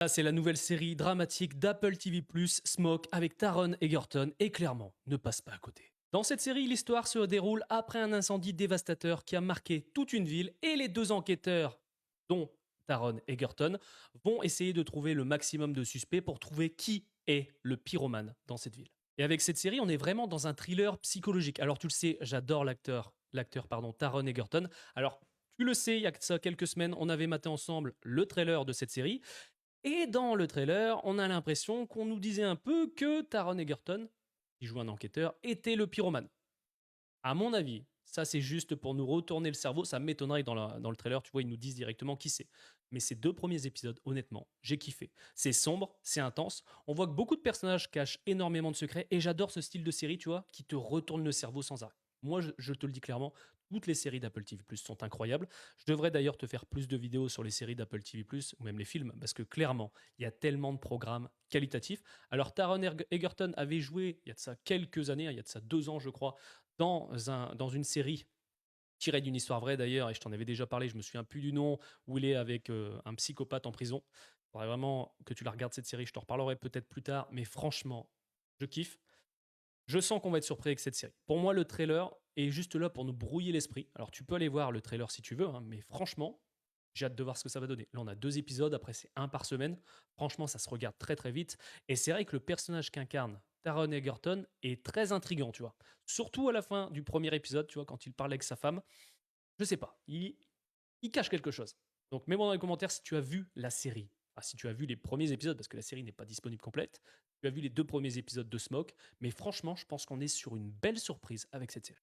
Là, c'est la nouvelle série dramatique d'Apple TV+, Smoke, avec Taron Egerton, et clairement, ne passe pas à côté. Dans cette série, l'histoire se déroule après un incendie dévastateur qui a marqué toute une ville, et les deux enquêteurs, dont Taron Egerton, vont essayer de trouver le maximum de suspects pour trouver qui est le pyromane dans cette ville. Et avec cette série, on est vraiment dans un thriller psychologique. Alors tu le sais, j'adore l'acteur Taron Egerton. Alors tu le sais, il y a ça quelques semaines, on avait maté ensemble le trailer de cette série. Et dans le trailer, on a l'impression qu'on nous disait un peu que Taron Egerton, qui joue un enquêteur, était le pyromane. À mon avis, ça c'est juste pour nous retourner le cerveau. Ça m'étonnerait que dans le trailer, tu vois, ils nous disent directement qui c'est. Mais ces deux premiers épisodes, honnêtement, j'ai kiffé. C'est sombre, c'est intense. On voit que beaucoup de personnages cachent énormément de secrets. Et j'adore ce style de série, tu vois, qui te retourne le cerveau sans arrêt. Moi, je te le dis clairement, toutes les séries d'Apple TV+ sont incroyables. Je devrais d'ailleurs te faire plus de vidéos sur les séries d'Apple TV+, ou même les films, parce que clairement, il y a tellement de programmes qualitatifs. Alors, Taron Egerton avait joué, il y a de ça quelques années, il y a de ça 2 ans, je crois, dans une série tirée d'une histoire vraie d'ailleurs, et je t'en avais déjà parlé, je me souviens plus du nom, où il est avec un psychopathe en prison. Il faudrait vraiment que tu la regardes cette série, je t'en reparlerai peut-être plus tard, mais franchement, je kiffe. Je sens qu'on va être surpris avec cette série. Pour moi, le trailer est juste là pour nous brouiller l'esprit. Alors tu peux aller voir le trailer si tu veux, hein, mais franchement, j'ai hâte de voir ce que ça va donner. Là, on a 2 épisodes, après c'est un par semaine. Franchement, ça se regarde très très vite. Et c'est vrai que le personnage qu'incarne Taron Egerton est très intriguant, tu vois. Surtout à la fin du premier épisode, tu vois, quand il parle avec sa femme. Je sais pas, il cache quelque chose. Donc mets-moi dans les commentaires si tu as vu la série. Enfin, si tu as vu les premiers épisodes, parce que la série n'est pas disponible complète. Tu as vu les 2 premiers épisodes de Smoke. Mais franchement, je pense qu'on est sur une belle surprise avec cette série.